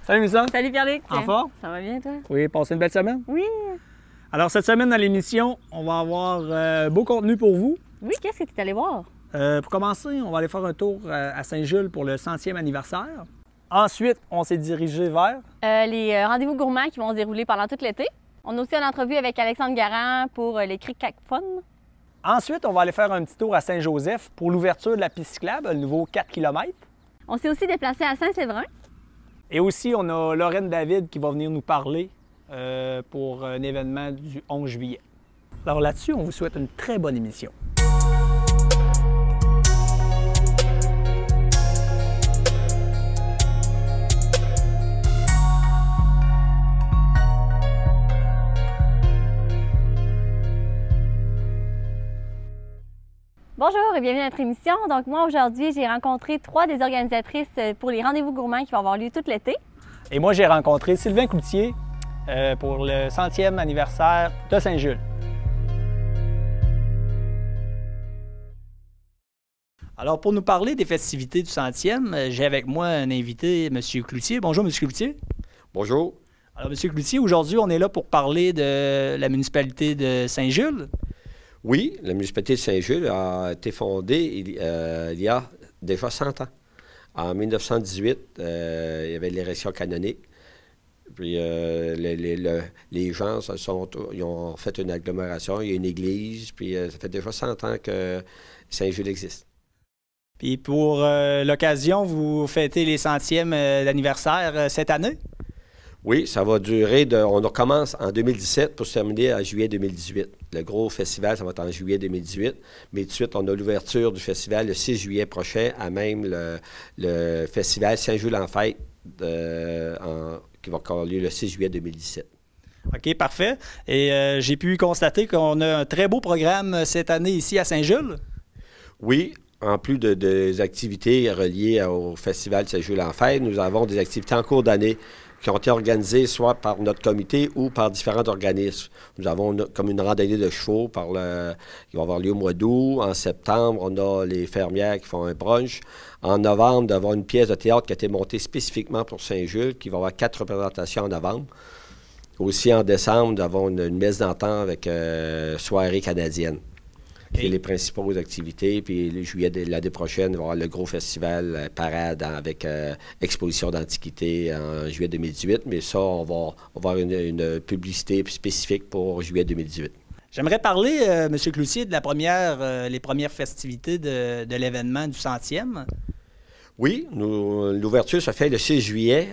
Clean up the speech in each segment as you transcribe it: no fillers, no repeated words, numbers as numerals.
Salut Mélissa. Salut Pierre-Luc. En forme? Ça va bien toi? Oui, passez une belle semaine. Oui. Alors cette semaine dans l'émission, on va avoir beau contenu pour vous. Oui, qu'est-ce que tu es allé voir? Pour commencer, on va aller faire un tour à Saint-Jules pour le 100e anniversaire. Ensuite, on s'est dirigé vers... Les rendez-vous gourmands qui vont se dérouler pendant tout l'été. On a aussi une entrevue avec Alexandre Garand pour les Cric Cac Fun. Ensuite, on va aller faire un petit tour à Saint-Joseph pour l'ouverture de la piste cyclable, le nouveau 4 km. On s'est aussi déplacé à Saint-Séverin. Et aussi, on a Lorraine David qui va venir nous parler pour un événement du 11 juillet. Alors là-dessus, on vous souhaite une très bonne émission. Bonjour et bienvenue à notre émission. Donc moi aujourd'hui, j'ai rencontré 3 des organisatrices pour les rendez-vous gourmands qui vont avoir lieu tout l'été. Et moi, j'ai rencontré Sylvain Cloutier pour le 100e anniversaire de Saint-Jules. Alors, pour nous parler des festivités du 100e, j'ai avec moi un invité, M. Cloutier. Bonjour, M. Cloutier. Bonjour. Alors, M. Cloutier, aujourd'hui, on est là pour parler de la municipalité de Saint-Jules. Oui, la municipalité de Saint-Jules a été fondée il y a déjà 100 ans. En 1918, il y avait l'érection canonique. Puis les gens ils ont fait une agglomération, il y a une église, puis ça fait déjà 100 ans que Saint-Jules existe. Puis pour l'occasion, vous fêtez les 100e d'anniversaire cette année? Oui, ça va durer, on commence en 2017 pour se terminer en juillet 2018. Le gros festival, ça va être en juillet 2018. Mais tout de suite, on a l'ouverture du festival le 6 juillet prochain, à même le festival Saint-Jules en fête, qui va avoir lieu le 6 juillet 2017. OK, parfait. Et j'ai pu constater qu'on a un très beau programme cette année ici à Saint-Jules. Oui. En plus des activités reliées au Festival Saint-Jules en fête, nous avons des activités en cours d'année qui ont été organisées soit par notre comité ou par différents organismes. Nous avons comme une randonnée de chevaux qui va avoir lieu au mois d'août. En septembre, on a les fermières qui font un brunch. En novembre, nous avons une pièce de théâtre qui a été montée spécifiquement pour Saint-Jules, qui va avoir 4 représentations en novembre. Aussi en décembre, nous avons une messe d'antan avec soirée canadienne. C'est les principales activités. Puis le juillet de l'année prochaine, il va y avoir le gros festival parade avec exposition d'antiquités en juillet 2018. Mais ça, on va avoir une publicité spécifique pour juillet 2018. J'aimerais parler, M. Cloutier, de les premières festivités de l'événement du 100e. Oui, l'ouverture se fait le 6 juillet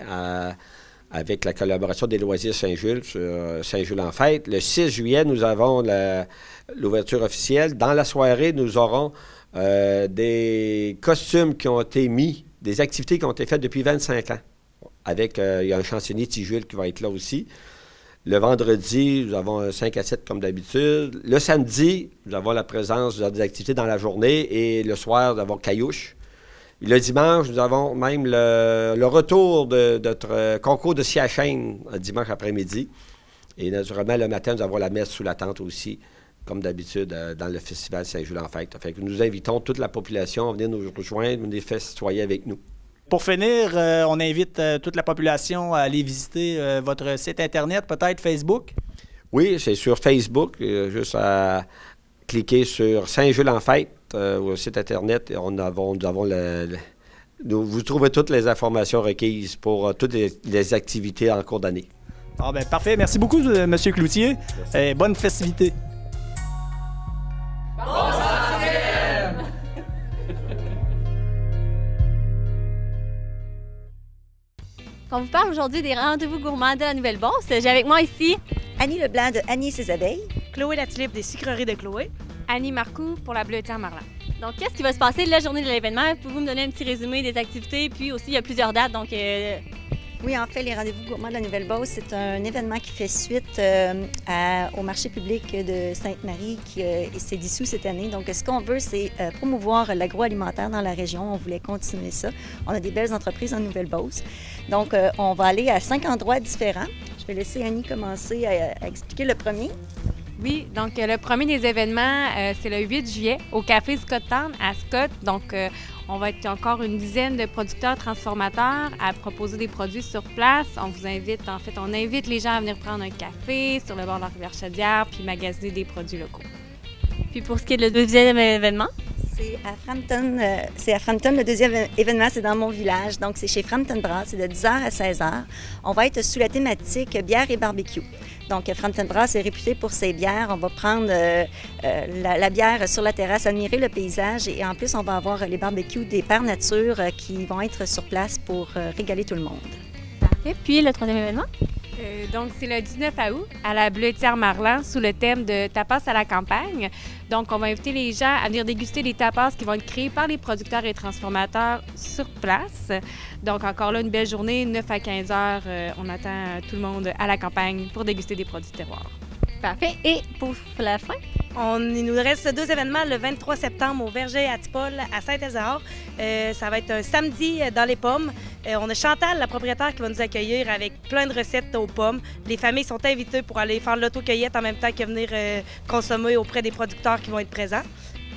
avec la collaboration des loisirs Saint-Jules sur Saint-Jules en fête. Le 6 juillet, nous avons l'ouverture officielle. Dans la soirée, nous aurons des costumes qui ont été mis, des activités qui ont été faites depuis 25 ans. Il y a un chansonnier Tijules qui va être là aussi. Le vendredi, nous avons 5 à 7 comme d'habitude. Le samedi, nous avons la présence des activités dans la journée et le soir, nous avons Caillouche. Le dimanche, nous avons même le retour de notre concours de scie à chaîne dimanche après-midi. Et naturellement, le matin, nous avons la messe sous la tente aussi, comme d'habitude, dans le festival Saint-Jules en fête. Fait que nous invitons toute la population à venir nous rejoindre, venir festoyer avec nous. Pour finir, on invite toute la population à aller visiter votre site Internet, peut-être Facebook? Oui, c'est sur Facebook, juste à cliquer sur Saint-Jules en fête. Au site Internet, vous trouvez toutes les informations requises pour toutes les activités en cours d'année. Ah ben parfait. Merci beaucoup, M. Cloutier. Bonne festivité. Bon 100e! On vous parle aujourd'hui des rendez-vous gourmands de la Nouvelle-Beauce. J'ai avec moi ici Annie Leblanc de Annie et ses abeilles. Chloé Latulippe des Sucreries de Chloé. Annie Marcoux pour la Bleutière Marlan. Donc, qu'est-ce qui va se passer la journée de l'événement? Pouvez-vous me donner un petit résumé des activités? Puis aussi, il y a plusieurs dates, donc... Oui, en fait, les rendez-vous gourmands de la Nouvelle-Beauce, c'est un événement qui fait suite au marché public de Sainte-Marie qui s'est dissous cette année. Donc, ce qu'on veut, c'est promouvoir l'agroalimentaire dans la région. On voulait continuer ça. On a des belles entreprises en Nouvelle-Beauce. Donc, on va aller à 5 endroits différents. Je vais laisser Annie commencer à expliquer le premier. Oui, donc le premier des événements, c'est le 8 juillet au Café Scott Town à Scott. Donc, On va être encore une dizaine de producteurs transformateurs à proposer des produits sur place. On vous invite, on invite les gens à venir prendre un café sur le bord de la rivière Chaudière puis magasiner des produits locaux. Puis pour ce qui est de le deuxième événement? C'est à Frampton. Le deuxième événement, c'est dans mon village. Donc, c'est chez Frampton Brass. C'est de 10h à 16h. On va être sous la thématique bière et barbecue. Donc, Frampton Brass est réputé pour ses bières. On va prendre la bière sur la terrasse, admirer le paysage. Et en plus, on va avoir les barbecues des Pères Nature qui vont être sur place pour régaler tout le monde. Parfait. Puis le troisième événement? Donc, c'est le 19 août à la Bleuetière Marlan sous le thème de tapas à la campagne. Donc, on va inviter les gens à venir déguster les tapas qui vont être créés par les producteurs et transformateurs sur place. Donc, encore là, une belle journée, 9 à 15 heures. On attend tout le monde à la campagne pour déguster des produits de terroir. Parfait. Et pour la fin? Il nous reste 2 événements le 23 septembre au Verger à Tipol à Saint-Ézard. Ça va être un samedi dans les pommes. On a Chantal, la propriétaire, qui va nous accueillir avec plein de recettes aux pommes. Les familles sont invitées pour aller faire l'auto-cueillette en même temps que venir consommer auprès des producteurs qui vont être présents.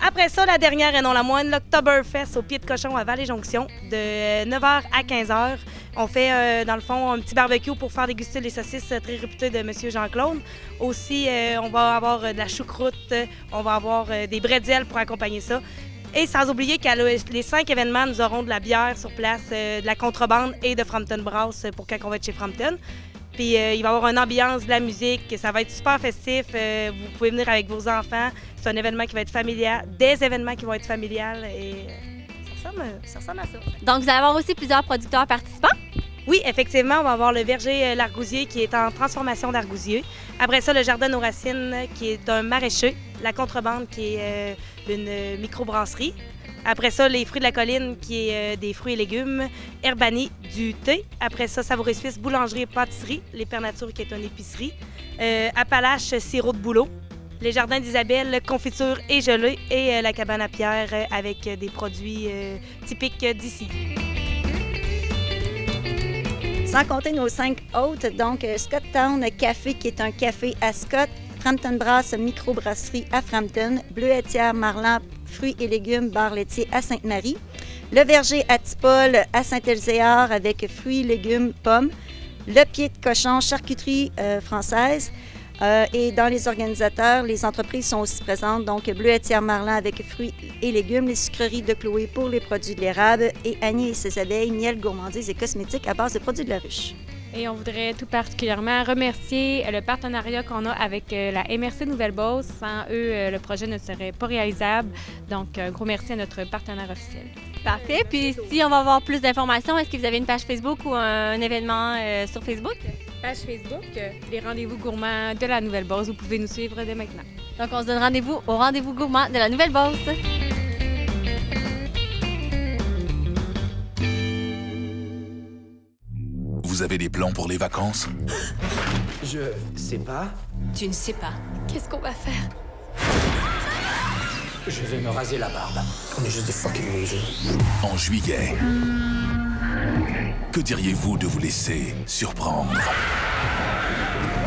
Après ça, la dernière et non la moindre, l'Octoberfest au Pied de Cochon à Vallée-Jonction de 9h à 15h. On fait, dans le fond, un petit barbecue pour faire déguster les saucisses très réputées de M. Jean-Claude. Aussi, on va avoir de la choucroute, on va avoir des bretzels pour accompagner ça. Et sans oublier qu'à les 5 événements, nous aurons de la bière sur place, de la contrebande et de Frampton Brass pour quand on va être chez Frampton. Puis il va y avoir une ambiance, de la musique, ça va être super festif. Vous pouvez venir avec vos enfants. C'est un événement qui va être familial, des événements qui vont être familiales et ça ressemble à ça. Donc, vous allez avoir aussi plusieurs producteurs participants? Oui, effectivement, on va avoir le verger L'Argousier qui est en transformation d'argousier. Après ça, le jardin aux racines qui est un maraîcher. La contrebande qui est une microbrasserie. Après ça, les fruits de la colline qui est des fruits et légumes. Herbanie, du thé. Après ça, Savouré Suisse, boulangerie et pâtisserie. Les Pères Nature qui est une épicerie. Appalaches, sirop de bouleau. Les jardins d'Isabelle, confiture et gelée. Et la cabane à pierre avec des produits typiques d'ici. Sans compter nos 5 hôtes, donc Scott Town Café, qui est un café à Scott, Frampton Brass, microbrasserie à Frampton, Bleuetière Marlan, fruits et légumes, bar laitier à Sainte-Marie, le Verger à Tipol à Saint-Ézéard avec fruits, légumes, pommes, le Pied de Cochon, charcuterie française. Et dans les organisateurs, les entreprises sont aussi présentes, donc Bleuetière Marlan avec fruits et légumes, les sucreries de Chloé pour les produits de l'érable et Annie et ses abeilles, miel, gourmandise et cosmétiques à base de produits de la ruche. Et on voudrait tout particulièrement remercier le partenariat qu'on a avec la MRC Nouvelle-Beauce. Sans eux, le projet ne serait pas réalisable. Donc, un gros merci à notre partenaire officiel. Parfait. Puis si on va avoir plus d'informations, est-ce que vous avez une page Facebook ou un événement sur Facebook? Page Facebook, les rendez-vous gourmands de la Nouvelle-Beauce. Vous pouvez nous suivre dès maintenant. Donc, on se donne rendez-vous au rendez-vous gourmand de la Nouvelle-Beauce. Vous avez des plans pour les vacances? Je sais pas. Tu ne sais pas. Qu'est-ce qu'on va faire? Je vais me raser la barbe. On est juste des fucking losers. En juillet, que diriez-vous de vous laisser surprendre?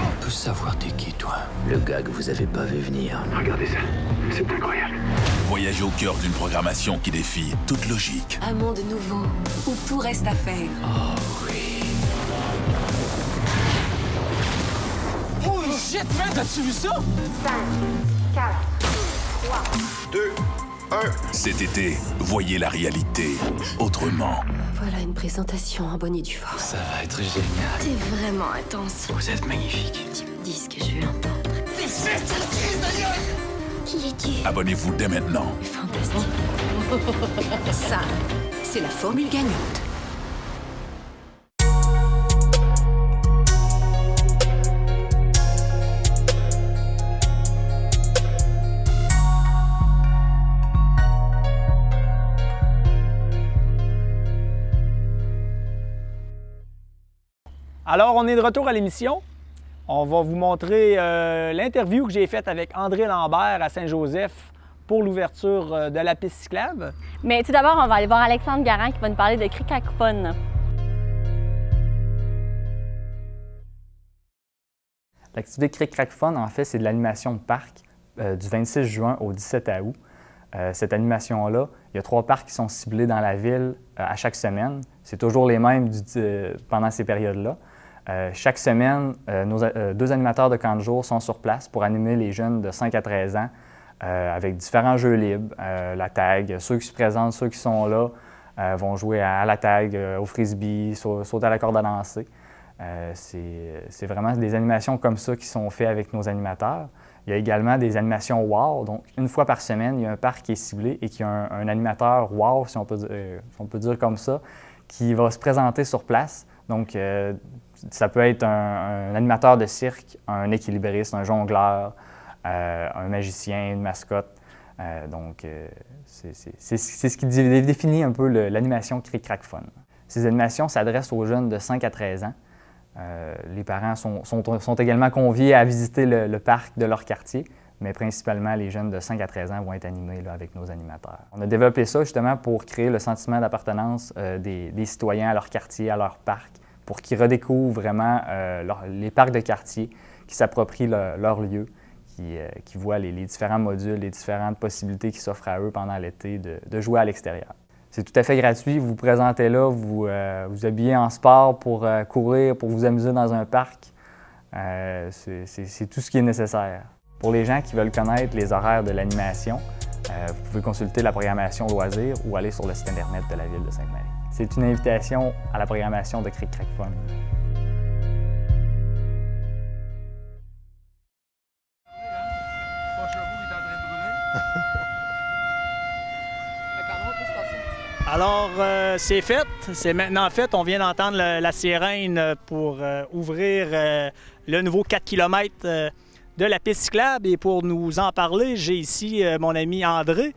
On peut savoir t'es qui, toi? Le gars que vous avez pas vu venir. Regardez ça. C'est incroyable. Voyagez au cœur d'une programmation qui défie toute logique. Un monde nouveau où tout reste à faire. Oh oui. Oh shit, man, t'as-tu vu ça? 5, 4, 3, 2, 1. Cet été, voyez la réalité autrement. Voilà une présentation en bonne et due forme. Ça va être génial. T'es vraiment intense. Vous êtes magnifique. Tu me dis ce que je veux entendre. T'es fait, t'as le crise de gueule! Qui es-tu? Abonnez-vous dès maintenant. Fantastique. Ça, c'est la formule gagnante. Alors, on est de retour à l'émission. On va vous montrer l'interview que j'ai faite avec André Lambert à Saint-Joseph pour l'ouverture de la piste cyclable. Mais tout d'abord, on va aller voir Alexandre Garand qui va nous parler de Cric-Crac-Fun. L'activité Cric-Crac-Fun, en fait, c'est de l'animation de parc du 26 juin au 17 août. cette animation-là. Il y a 3 parcs qui sont ciblés dans la ville à chaque semaine. C'est toujours les mêmes pendant ces périodes-là. Chaque semaine, nos 2 animateurs de camp de jour sont sur place pour animer les jeunes de 5 à 13 ans avec différents jeux libres, la tag. Ceux qui se présentent, ceux qui sont là, vont jouer à la tag, au frisbee, sauter à la corde à danser. C'est vraiment des animations comme ça qui sont faites avec nos animateurs. Il y a également des animations wow. Donc, une fois par semaine, il y a un parc qui est ciblé et qui a un animateur wow, si on peut dire comme ça, qui va se présenter sur place. Donc, ça peut être un animateur de cirque, un équilibriste, un jongleur, un magicien, une mascotte. C'est ce qui définit un peu l'animation Cric Crac Fun. Ces animations s'adressent aux jeunes de 5 à 13 ans. Les parents sont également conviés à visiter le parc de leur quartier, mais principalement les jeunes de 5 à 13 ans vont être animés là, avec nos animateurs. On a développé ça justement pour créer le sentiment d'appartenance des citoyens à leur quartier, à leur parc, pour qu'ils redécouvrent vraiment les parcs de quartier, qui s'approprient leur lieu, qui voient les différents modules, les différentes possibilités qui s'offrent à eux pendant l'été de jouer à l'extérieur. C'est tout à fait gratuit, vous vous présentez là, vous vous habillez en sport pour courir, pour vous amuser dans un parc. C'est tout ce qui est nécessaire. Pour les gens qui veulent connaître les horaires de l'animation, vous pouvez consulter la programmation loisirs ou aller sur le site Internet de la Ville de Sainte-Marie. C'est une invitation à la programmation de Cric Crac Fun. Alors, c'est fait. C'est maintenant fait. On vient d'entendre la sirène pour ouvrir le nouveau 4 km de la piste cyclable. Et pour nous en parler, j'ai ici mon ami André.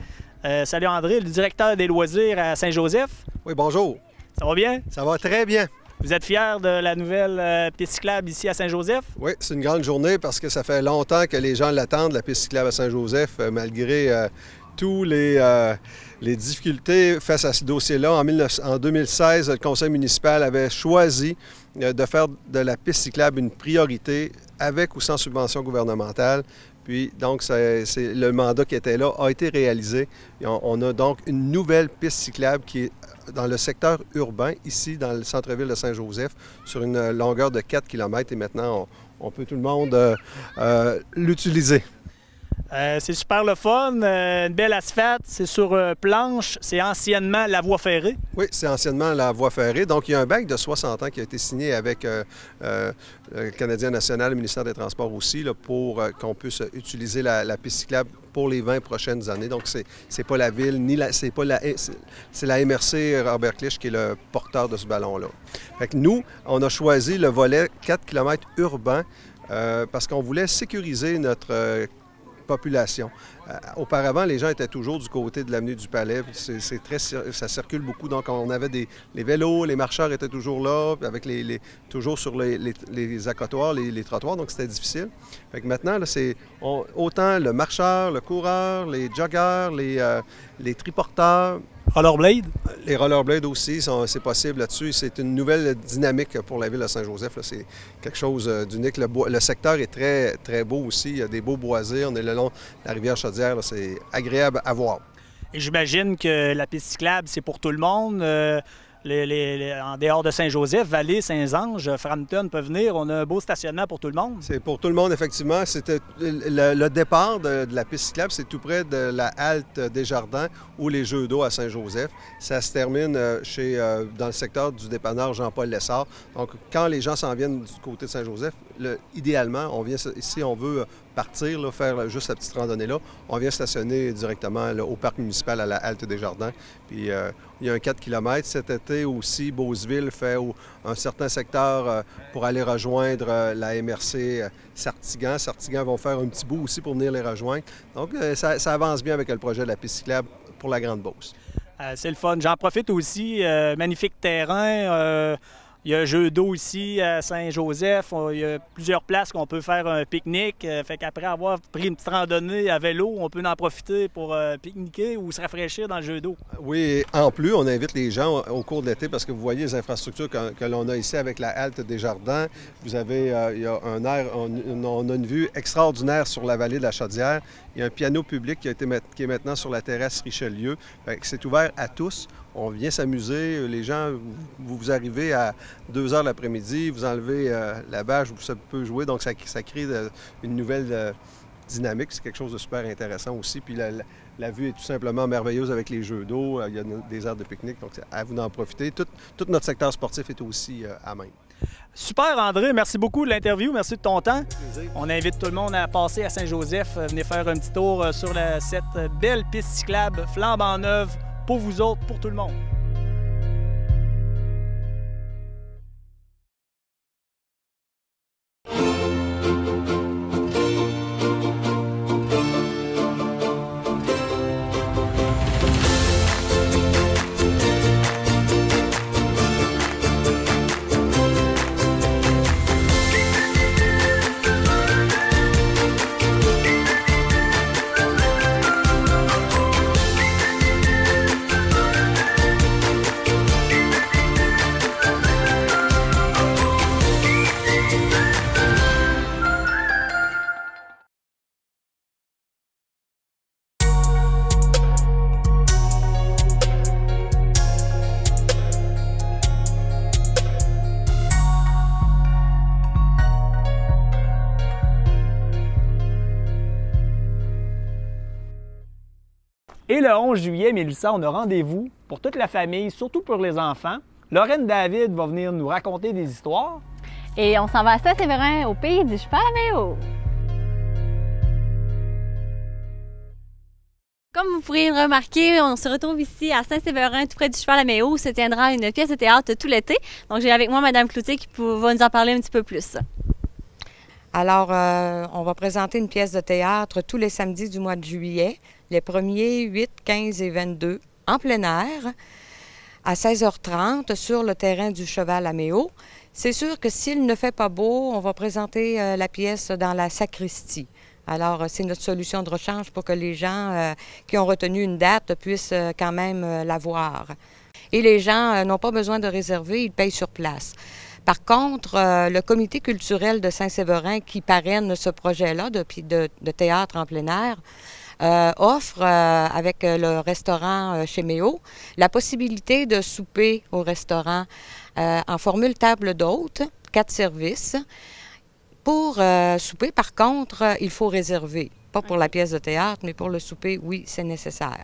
Salut André, le directeur des loisirs à Saint-Joseph. Oui, bonjour. Ça va bien? Ça va très bien. Vous êtes fiers de la nouvelle piste cyclable ici à Saint-Joseph? Oui, c'est une grande journée parce que ça fait longtemps que les gens l'attendent, la piste cyclable à Saint-Joseph, malgré tous les difficultés face à ce dossier-là. En 2016, le conseil municipal avait choisi de faire de la piste cyclable une priorité avec ou sans subvention gouvernementale. Puis, donc, le mandat qui était là a été réalisé. Et on a donc une nouvelle piste cyclable qui est dans le secteur urbain, ici, dans le centre-ville de Saint-Joseph, sur une longueur de 4 km. Et maintenant, on peut tout le monde l'utiliser. C'est super le fun, une belle asphalte, c'est sur planche, c'est anciennement la voie ferrée. Oui, c'est anciennement la voie ferrée. Donc, il y a un bail de 60 ans qui a été signé avec le Canadien national, le ministère des Transports aussi, là, pour qu'on puisse utiliser la piste cyclable pour les 20 prochaines années. Donc, c'est pas la Ville, ni c'est la MRC Robert Clich qui est le porteur de ce ballon-là. Fait que nous, on a choisi le volet 4 km urbain parce qu'on voulait sécuriser notre population. Auparavant, les gens étaient toujours du côté de l'avenue du Palais. Ça circule beaucoup. Donc, on avait les vélos, les marcheurs étaient toujours là, avec toujours sur les accotoirs, les trottoirs. Donc, c'était difficile. Fait que maintenant, c'est autant le marcheur, le coureur, les joggeurs, les triporteurs. Rollerblade? Les rollerblades aussi, c'est possible là-dessus. C'est une nouvelle dynamique pour la ville de Saint-Joseph. C'est quelque chose d'unique. Le secteur est très, très beau aussi. Il y a des beaux boisés. On est le long de la rivière Chaudière. C'est agréable à voir. Et j'imagine que la piste cyclable, c'est pour tout le monde. En dehors de Saint-Joseph, Vallée, Saint-Ange, Frampton peuvent venir. On a un beau stationnement pour tout le monde. C'est pour tout le monde, effectivement. C'était le départ de la piste cyclable, c'est tout près de la halte Desjardins ou les Jeux d'eau à Saint-Joseph. Ça se termine dans le secteur du dépanneur Jean-Paul Lessard. Donc, quand les gens s'en viennent du côté de Saint-Joseph, idéalement, on vient ici, on veut partir, là, faire juste la petite randonnée-là, on vient stationner directement là, au parc municipal à la halte Desjardins. Puis il y a un 4 km. Cet été aussi, Beauceville fait un certain secteur pour aller rejoindre la MRC Sartigan. Sartigan vont faire un petit bout aussi pour venir les rejoindre. Donc ça avance bien avec le projet de la piste cyclable pour la Grande Beauce. C'est le fun. J'en profite aussi. Magnifique terrain. Il y a un jeu d'eau ici à Saint-Joseph. Il y a plusieurs places qu'on peut faire un pique-nique. Fait qu'après avoir pris une petite randonnée à vélo, on peut en profiter pour pique-niquer ou se rafraîchir dans le jeu d'eau. Oui, en plus, on invite les gens au cours de l'été parce que vous voyez les infrastructures que l'on a ici avec la halte des Jardins. Vous avez, il y a un air, on a une vue extraordinaire sur la vallée de la Chaudière. Il y a un piano public qui est maintenant sur la terrasse Richelieu. C'est ouvert à tous. On vient s'amuser. Les gens, vous arrivez à 2 heures l'après-midi, vous enlevez la bâche où ça peut jouer. Donc, ça crée une nouvelle dynamique. C'est quelque chose de super intéressant aussi. Puis la vue est tout simplement merveilleuse avec les jeux d'eau. Il y a des aires de pique-nique. Donc, à vous d'en profiter. Tout notre secteur sportif est aussi à même. Super, André. Merci beaucoup de l'interview. Merci de ton temps. On invite tout le monde à passer à Saint-Joseph. Venez faire un petit tour sur cette belle piste cyclable flambant neuve pour vous autres, pour tout le monde. Et le 11 juillet, Mélissa, on a rendez-vous pour toute la famille, surtout pour les enfants. Lorraine David va venir nous raconter des histoires. Et on s'en va à Saint-Séverin, au pays du cheval à méo. Comme vous pourriez le remarquer, on se retrouve ici à Saint-Séverin, tout près du cheval à méo, où se tiendra une pièce de théâtre tout l'été. Donc j'ai avec moi Mme Cloutier qui va nous en parler un petit peu plus. Alors, on va présenter une pièce de théâtre tous les samedis du mois de juillet, les 1er, 8, 15 et 22, en plein air, à 16h30 sur le terrain du cheval à méo. C'est sûr que s'il ne fait pas beau, on va présenter la pièce dans la sacristie. Alors, c'est notre solution de rechange pour que les gens qui ont retenu une date puissent quand même la voir. Et les gens n'ont pas besoin de réserver, ils payent sur place. Par contre, le comité culturel de Saint-Séverin qui parraine ce projet-là de théâtre en plein air offre, avec le restaurant chez Méo, la possibilité de souper au restaurant en formule table d'hôte, 4 services. Pour souper, par contre, il faut réserver. Pas pour la pièce de théâtre, mais pour le souper, oui, c'est nécessaire.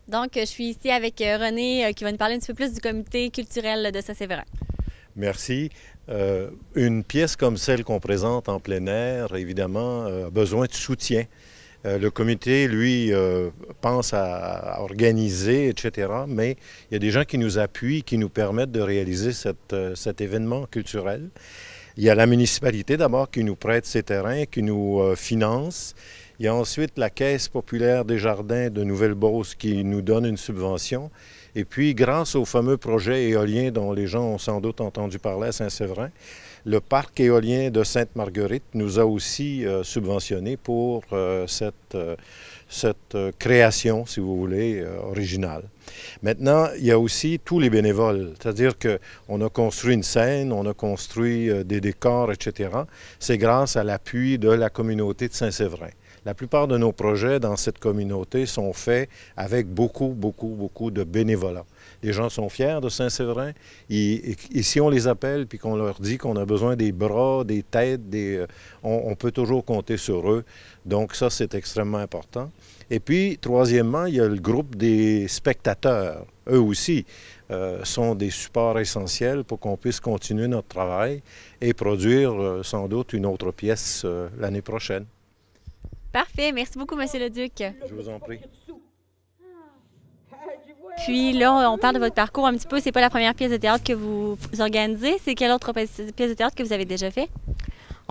Donc, je suis ici avec René qui va nous parler un petit peu plus du comité culturel de Saint-Séverin. Merci. Une pièce comme celle qu'on présente en plein air, évidemment, a besoin de soutien. Le comité, lui, pense à organiser, etc., mais il y a des gens qui nous appuient, qui nous permettent de réaliser cet événement culturel. Il y a la municipalité d'abord qui nous prête ses terrains, qui nous finance. Il y a ensuite la Caisse populaire des jardins de Nouvelle-Beauce qui nous donne une subvention. Et puis, grâce au fameux projet éolien dont les gens ont sans doute entendu parler à Saint-Séverin, le parc éolien de Sainte-Marguerite nous a aussi subventionné pour cette création, si vous voulez, originale. Maintenant, il y a aussi tous les bénévoles, c'est-à-dire qu'on a construit une scène, on a construit des décors, etc. C'est grâce à l'appui de la communauté de Saint-Séverin. La plupart de nos projets dans cette communauté sont faits avec beaucoup de bénévolat. Les gens sont fiers de Saint-Séverin et si on les appelle puis qu'on leur dit qu'on a besoin des bras, des têtes, on peut toujours compter sur eux. Donc ça, c'est extrêmement important. Et puis, troisièmement, il y a le groupe des spectateurs. Eux aussi sont des supports essentiels pour qu'on puisse continuer notre travail et produire sans doute une autre pièce l'année prochaine. Parfait. Merci beaucoup, M. Leduc. Je vous en prie. Puis là, on parle de votre parcours un petit peu. C'est pas la première pièce de théâtre que vous organisez. C'est quelle autre pièce de théâtre que vous avez déjà fait?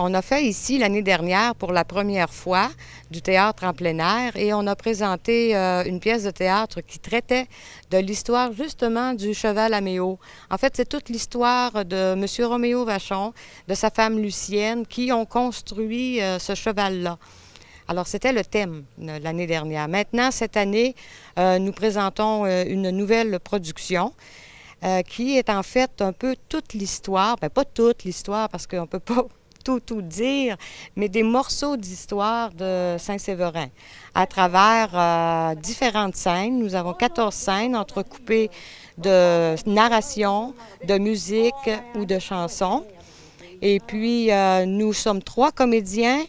On a fait ici l'année dernière pour la première fois du théâtre en plein air et on a présenté une pièce de théâtre qui traitait de l'histoire justement du cheval à Méo. En fait, c'est toute l'histoire de M. Roméo Vachon, de sa femme Lucienne, qui ont construit ce cheval-là. Alors, c'était le thème l'année dernière. Maintenant, cette année, nous présentons une nouvelle production qui est en fait un peu toute l'histoire, bien pas toute l'histoire parce qu'on ne peut pas tout dire, mais des morceaux d'histoire de Saint-Séverin à travers différentes scènes. Nous avons 14 scènes entrecoupées de narration, de musique ou de chansons. Et puis, nous sommes 3 comédiens.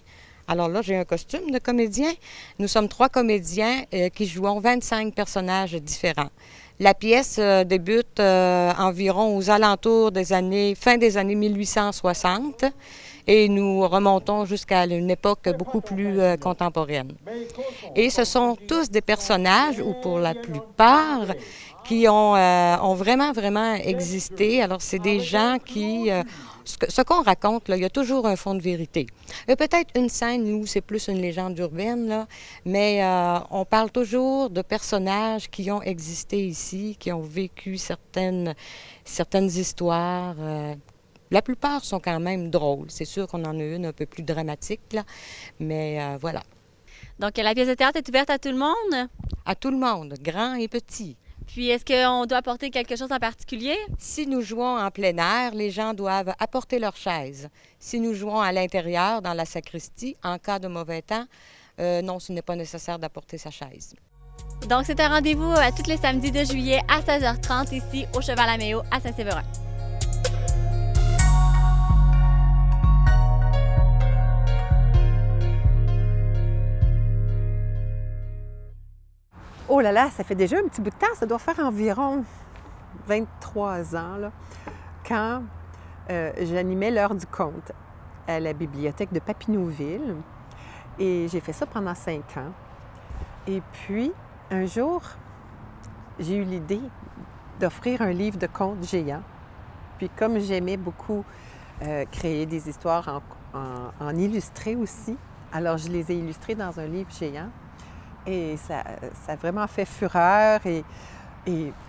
Alors là, j'ai un costume de comédien. Nous sommes 3 comédiens qui jouons 25 personnages différents. La pièce débute environ aux alentours des années, fin des années 1860 et nous remontons jusqu'à une époque beaucoup plus contemporaine. Et ce sont tous des personnages, ou pour la plupart, qui ont vraiment existé. Alors, c'est des gens qui... ce qu'on raconte, là, il y a toujours un fond de vérité. Il y a peut-être une scène où c'est plus une légende urbaine, là, mais on parle toujours de personnages qui ont existé ici, qui ont vécu certaines histoires. La plupart sont quand même drôles. C'est sûr qu'on en a une un peu plus dramatique, là, mais voilà. Donc, la pièce de théâtre est ouverte à tout le monde? À tout le monde, grand et petit. Puis, est-ce qu'on doit apporter quelque chose en particulier? Si nous jouons en plein air, les gens doivent apporter leurs chaises. Si nous jouons à l'intérieur, dans la sacristie, en cas de mauvais temps, non, ce n'est pas nécessaire d'apporter sa chaise. Donc, c'est un rendez-vous tous les samedis de juillet à 16h30 ici au Cheval à Méo à Saint-Séverin. Oh là là, ça fait déjà un petit bout de temps, ça doit faire environ 23 ans, là, quand j'animais l'heure du conte à la bibliothèque de Papineauville. Et j'ai fait ça pendant 5 ans. Et puis, un jour, j'ai eu l'idée d'offrir un livre de contes géant. Puis comme j'aimais beaucoup créer des histoires en illustré aussi, alors je les ai illustrées dans un livre géant. Et ça a vraiment fait fureur. Et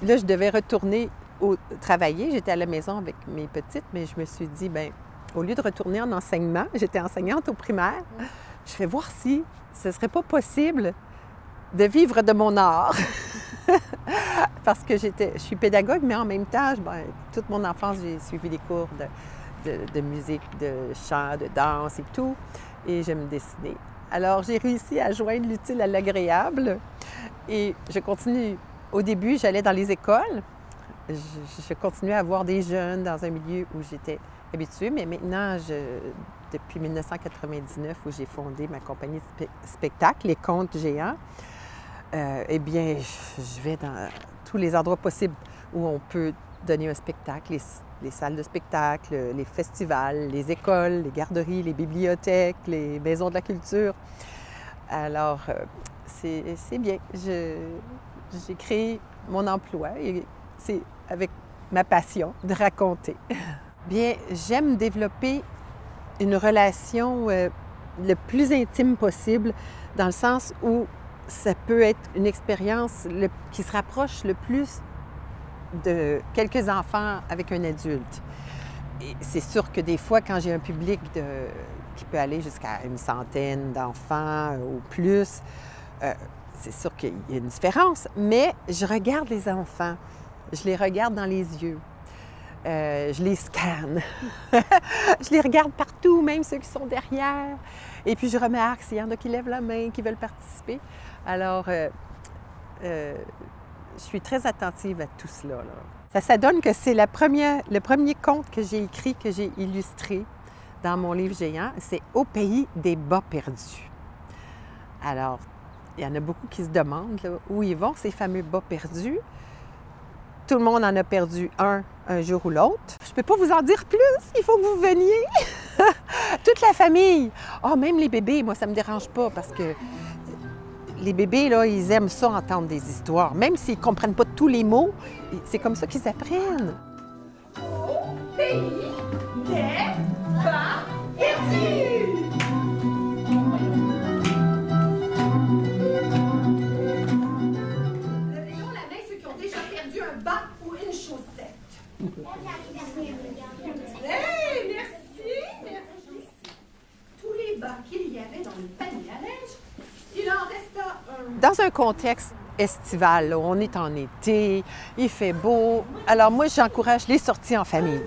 là, je devais retourner travailler. J'étais à la maison avec mes petites, mais je me suis dit, bien, au lieu de retourner en enseignement, j'étais enseignante au primaire, je vais voir si ce ne serait pas possible de vivre de mon art. Parce que je suis pédagogue, mais en même temps, toute mon enfance, j'ai suivi des cours de musique, de chant, de danse et tout. Et j'aime dessiner. Alors, j'ai réussi à joindre l'utile à l'agréable et je continue. Au début, j'allais dans les écoles. Je continuais à voir des jeunes dans un milieu où j'étais habituée, mais maintenant, depuis 1999, où j'ai fondé ma compagnie de spectacle, Les Contes Géants, eh bien, je vais dans tous les endroits possibles où on peut donner un spectacle, les salles de spectacle, les festivals, les écoles, les garderies, les bibliothèques, les maisons de la culture. Alors, c'est bien. J'ai créé mon emploi et c'est avec ma passion de raconter. Bien, j'aime développer une relation le plus intime possible, dans le sens où ça peut être une expérience qui se rapproche le plus de quelques enfants avec un adulte. Et c'est sûr que des fois, quand j'ai un public qui peut aller jusqu'à une centaine d'enfants ou plus, c'est sûr qu'il y a une différence. Mais je regarde les enfants, je les regarde dans les yeux, je les scanne, je les regarde partout, même ceux qui sont derrière. Et puis je remarque s'il y en a qui lèvent la main, qui veulent participer. Alors, je suis très attentive à tout cela, là. Ça donne que c'est le premier conte que j'ai écrit, que j'ai illustré dans mon livre géant, c'est « Au pays des bas perdus ». Alors, il y en a beaucoup qui se demandent là, où ils vont, ces fameux bas perdus. Tout le monde en a perdu un jour ou l'autre. Je ne peux pas vous en dire plus, il faut que vous veniez. Toute la famille. Ah, même les bébés, moi, ça ne me dérange pas parce que les bébés, là, ils aiment ça, entendre des histoires. Même s'ils ne comprennent pas tous les mots, c'est comme ça qu'ils apprennent. Au pays des bas perdus. dans un contexte estival, là, on est en été, il fait beau. Alors moi, j'encourage les sorties en famille.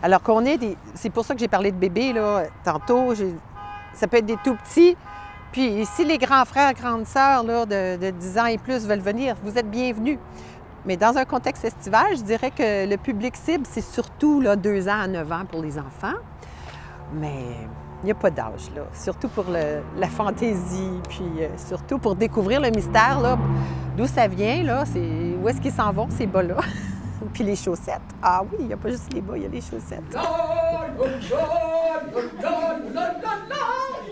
Alors qu'on est des... C'est pour ça que j'ai parlé de bébés, là, tantôt. Ça peut être des tout petits. Puis si les grands frères, grandes sœurs là, de 10 ans et plus veulent venir, vous êtes bienvenus. Mais dans un contexte estival, je dirais que le public cible, c'est surtout là, 2 ans à 9 ans pour les enfants. Mais il n'y a pas d'âge, là. Surtout pour la fantaisie, puis surtout pour découvrir le mystère, là, d'où ça vient, là, où est-ce qu'ils s'en vont, ces bas-là. Puis les chaussettes. Ah oui, il n'y a pas juste les bas, il y a les chaussettes.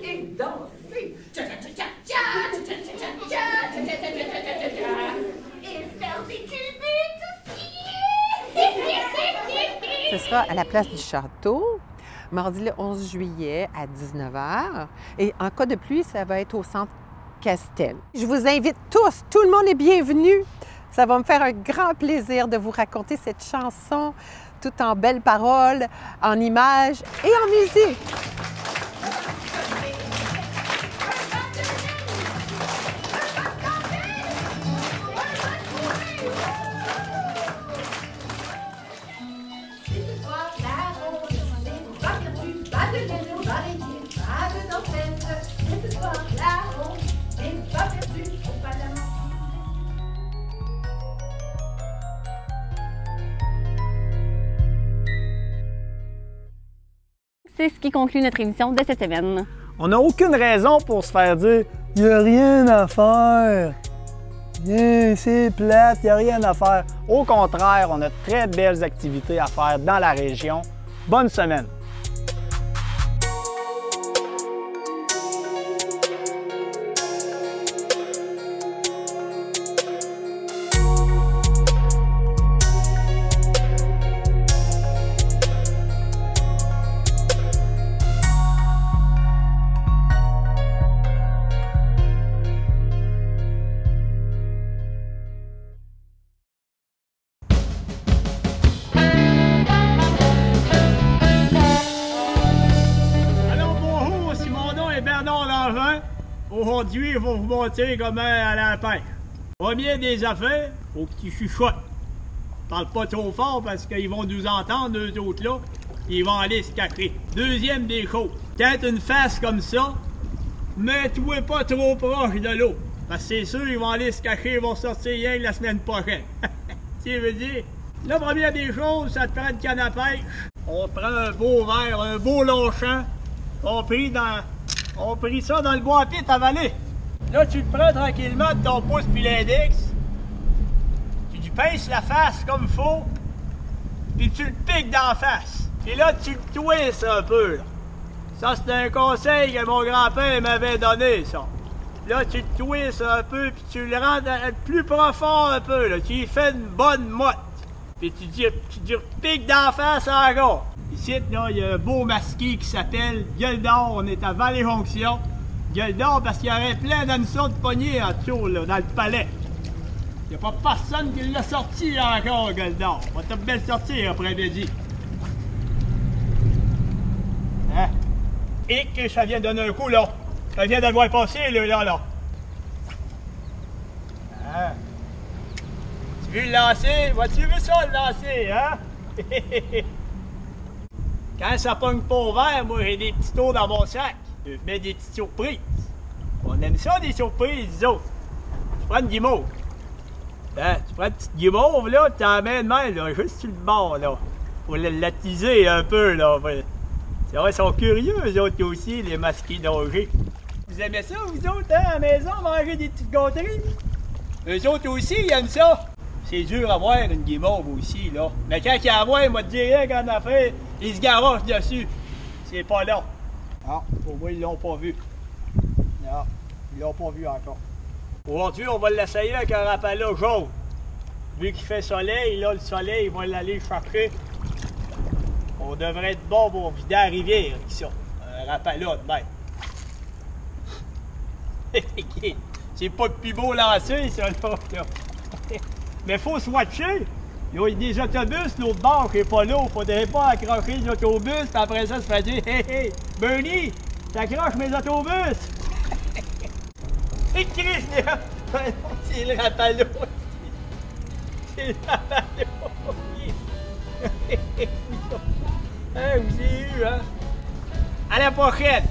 Et danser. Et faire des cubites. Ce sera à la place du château, mardi le 11 juillet à 19h. Et en cas de pluie, ça va être au centre Castel. Je vous invite tous, tout le monde est bienvenu. Ça va me faire un grand plaisir de vous raconter cette chanson tout en belles paroles, en images et en musique. C'est ce qui conclut notre émission de cette semaine. On n'a aucune raison pour se faire dire « il n'y a rien à faire ». C'est plate, il n'y a rien à faire. Au contraire, on a de très belles activités à faire dans la région. Bonne semaine! Aujourd'hui, je vais vous montrer comment aller à la pêche. Premier des affaires, faut que tu chuchotes. Parle pas trop fort parce qu'ils vont nous entendre, eux autres là. Ils vont aller se cacher. Deuxième des choses, quand une face comme ça, mets-toi pas trop proche de l'eau. Parce que c'est sûr, ils vont aller se cacher, ils vont sortir rien la semaine prochaine. Tu veux dire? La première des choses, ça te prend une canne à pêche. On prend un beau verre, un beau longchamp. On prit ça dans le bois à pite à valer. Là, tu le prends tranquillement de ton pouce puis l'index. Tu lui pinces la face comme il faut. Puis tu le piques d'en face. Et là, tu le twists un peu. Là. Ça, c'est un conseil que mon grand-père m'avait donné, ça. Là, tu le twists un peu, puis tu le rends plus profond un peu. Là. Tu lui fais une bonne motte. Puis tu repiques d'en face encore. Ici, là, il y a un beau masqué qui s'appelle Gueule d'Or. On est à Vallée-Jonction. Gueule d'Or parce qu'il y aurait plein d'hameçons de poignées en dessous, là, dans le palais. Il n'y a pas personne qui l'a sorti encore, Gueule d'Or. On va te bien le sortir après-midi. Hein? Et que ça vient de donner un coup, là. Ça vient de le voir passer, là. Hein? Tu veux le lancer? Vas-tu veux ça, le lancer, hein? Quand ça pogne pas au vert, moi j'ai des petits tours dans mon sac. Je mets des petites surprises. On aime ça, des surprises, les autres. Tu prends une guimauve. Hein, tu prends une petite guimauve, là, tu t'en mets de même, là, juste sur le bord, là. Pour l'attiser un peu, là. C'est vrai, ils sont curieux, eux autres aussi, les masqués d'Angers. Vous aimez ça, vous autres, hein, à la maison, manger des petites gâteries? Eux autres aussi, ils aiment ça. C'est dur à voir une guimauve aussi, là. Mais quand il y a à voir, moi, te dirais qu'en affaire, ils se garochent dessus. C'est pas là. Ah, pour moi, ils l'ont pas vu. Non, ils l'ont pas vu encore. Aujourd'hui, on va l'essayer avec un rapala jaune. Vu qu'il fait soleil, là, le soleil, il va l'aller chercher. On devrait être bon pour vider la rivière avec ça. Un rapala de même. C'est pas le plus beau lancer, ça, là. Mais faut se watcher. Il y a des autobus, l'autre bord qui n'est pas là. Faudrait pas accrocher l'autobus, puis après ça, se faire dire « Hey, hey, Bernie, t'accroches mes autobus! » Et Chris, C'est le rapalo. C'est le rapalo. Hey, vous avez eu, hein? À la prochaine!